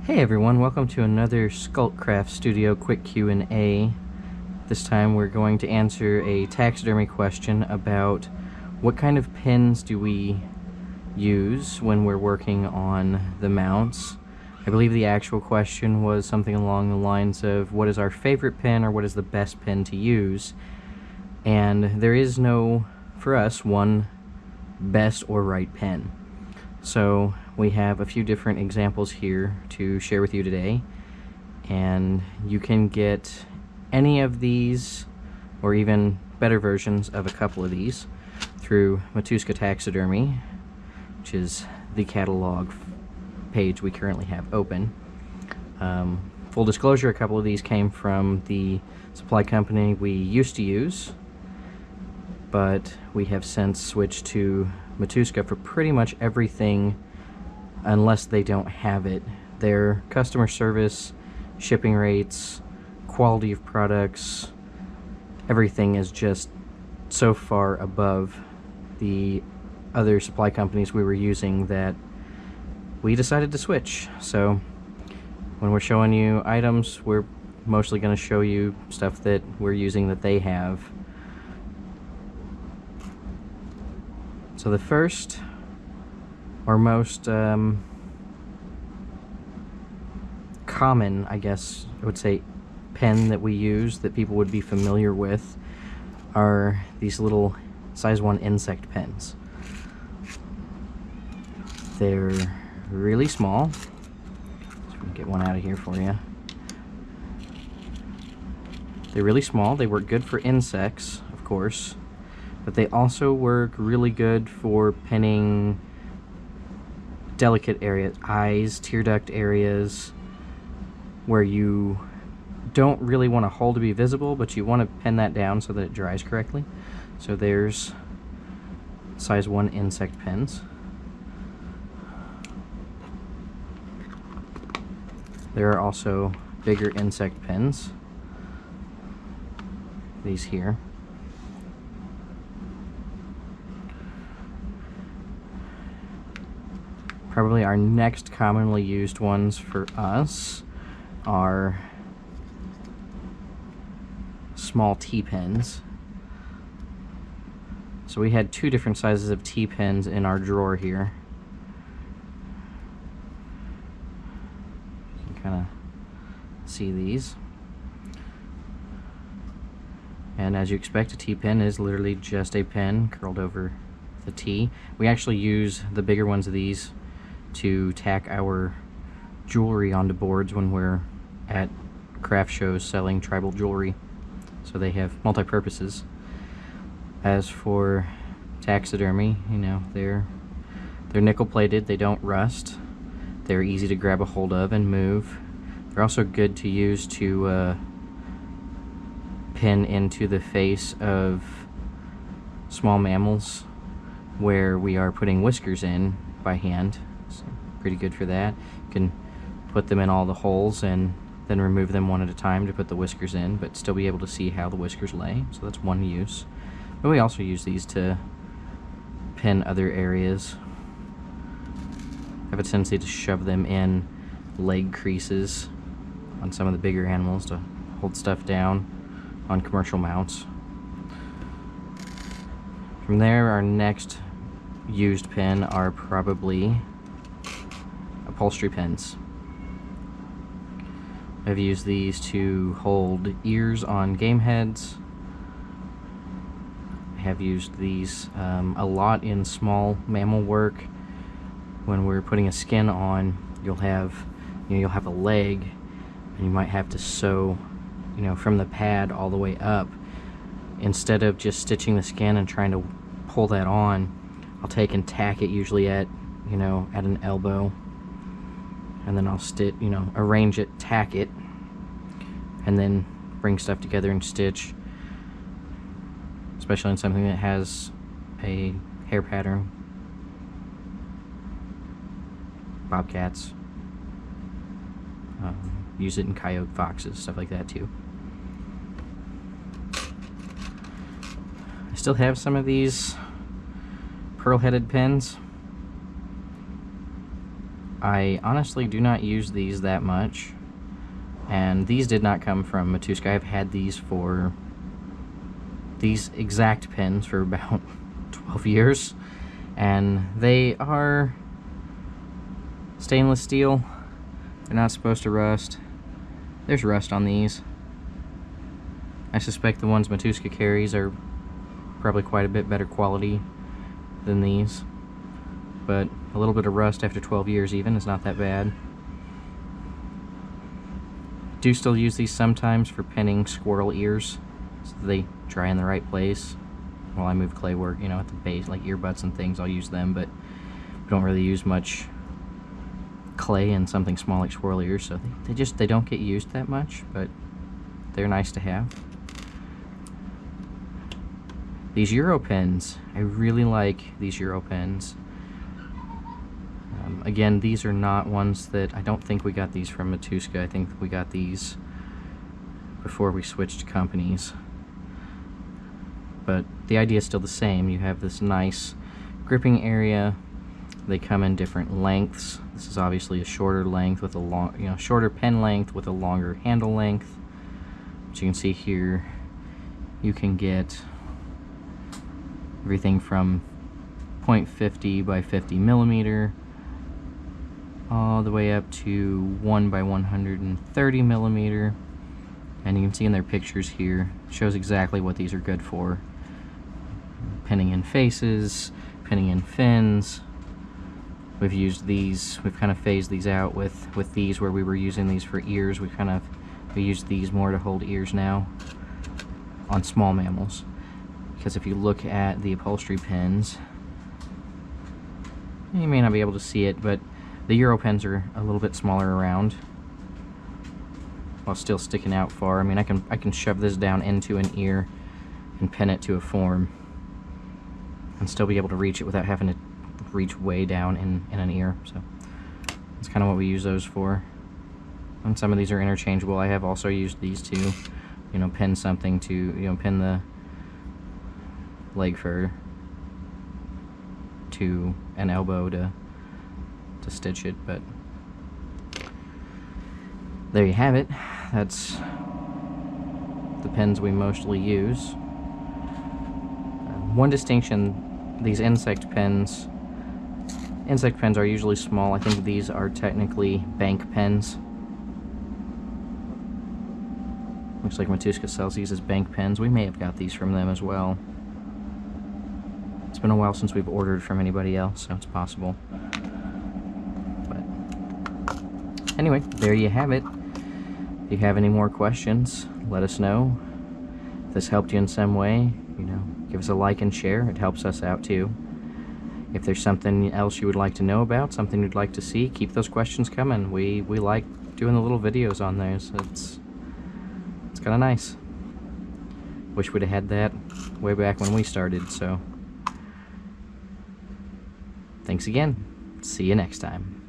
Hey everyone, welcome to another Skulkcraft Studio quick Q&A. This time we're going to answer a taxidermy question about what kind of pins do we use when we're working on the mounts. I believe the actual question was something along the lines of what is our favorite pin or what is the best pin to use. And there is no, for us, one best or right pin. So we have a few different examples here to share with you today, and you can get any of these or even better versions of a couple of these through Matuska Taxidermy, which is the catalog page we currently have open. Full disclosure, a couple of these came from the supply company we used to use, but we have since switched to Matuska for pretty much everything unless they don't have it. Their customer service, shipping rates, quality of products, everything is just so far above the other supply companies we were using that we decided to switch. So when we're showing you items, we're mostly going to show you stuff that we're using that they have. So the first or most common, I guess I would say, pen that we use that people would be familiar with are these little size 1 insect pens. They're really small. So we can get one out of here for you. They're really small. They work good for insects, of course, but they also work really good for pinning delicate areas, eyes, tear duct areas, where you don't really want a hole to be visible, but you want to pin that down so that it dries correctly. So there's size 1 insect pins. There are also bigger insect pins. These here. Probably our next commonly used ones for us are small T-pins. So we had two different sizes of T-pins in our drawer here. You can kind of see these. And as you expect, a T-pin is literally just a pin curled over the T. We actually use the bigger ones of these to tack our jewelry onto boards when we're at craft shows selling tribal jewelry. So they have multi-purposes. As for taxidermy, you know, they're nickel plated, they don't rust, they're easy to grab a hold of and move. They're also good to use to pin into the face of small mammals where we are putting whiskers in by hand. So pretty good for that. You can put them in all the holes and then remove them one at a time to put the whiskers in, but still be able to see how the whiskers lay. So that's one use. But we also use these to pin other areas. I have a tendency to shove them in leg creases on some of the bigger animals to hold stuff down on commercial mounts. From there, our next used pin are probably upholstery pins. I've used these to hold ears on game heads. I have used these a lot in small mammal work. When we're putting a skin on, you'll have a leg, and you might have to sew, from the pad all the way up. Instead of just stitching the skin and trying to pull that on, I'll take and tack it, usually at an elbow, and then I'll arrange it, tack it, and then bring stuff together and stitch, especially in something that has a hair pattern. Bobcats. Use it in coyote, foxes, stuff like that too. I still have some of these pearl-headed pins. I honestly do not use these that much, and these did not come from Matuska. I've had these exact pins for about 12 years, and they are stainless steel. They're not supposed to rust. There's rust on these. I suspect the ones Matuska carries are probably quite a bit better quality than these, but a little bit of rust after 12 years even is not that bad. Do still use these sometimes for pinning squirrel ears, so they dry in the right place while I move clay work, you know, at the base, like earbuds and things. I'll use them, but we don't really use much clay in something small like squirrel ears, so they don't get used that much, but they're nice to have. These Euro pins, I really like these Euro pins. Again, these are not ones that, I don't think we got these from Matuska. I think we got these before we switched companies. But the idea is still the same. You have this nice gripping area. They come in different lengths. This is obviously a shorter length with a shorter pen length with a longer handle length. As you can see here, you can get everything from 0.50 by 50 millimeter all the way up to 1 by 130 millimeter, and you can see in their pictures here, shows exactly what these are good for. Pinning in faces, pinning in fins. We've used these, we've kind of phased these out with these, where we were using these for ears. We use these more to hold ears now on small mammals, because if you look at the upholstery pins, you may not be able to see it, but the Euro pins are a little bit smaller around while still sticking out far. I mean, I can shove this down into an ear and pin it to a form and still be able to reach it without having to reach way down in an ear. So that's kind of what we use those for. And some of these are interchangeable. I have also used these to, you know, pin something to, you know, pin the leg fur to an elbow to stitch it. But there you have it. That's the pins we mostly use. One distinction, these insect pins are usually small. I think these are technically bank pens. Looks like Matuska sells these as bank pens. We may have got these from them as well. It's been a while since we've ordered from anybody else, so it's possible. But anyway, there you have it. If you have any more questions, let us know. If this helped you in some way, you know, give us a like and share. It helps us out too. If there's something else you would like to know about, something you'd like to see, keep those questions coming. We like doing the little videos on those. It's kind of nice. Wish we'd have had that way back when we started, so thanks again. See you next time.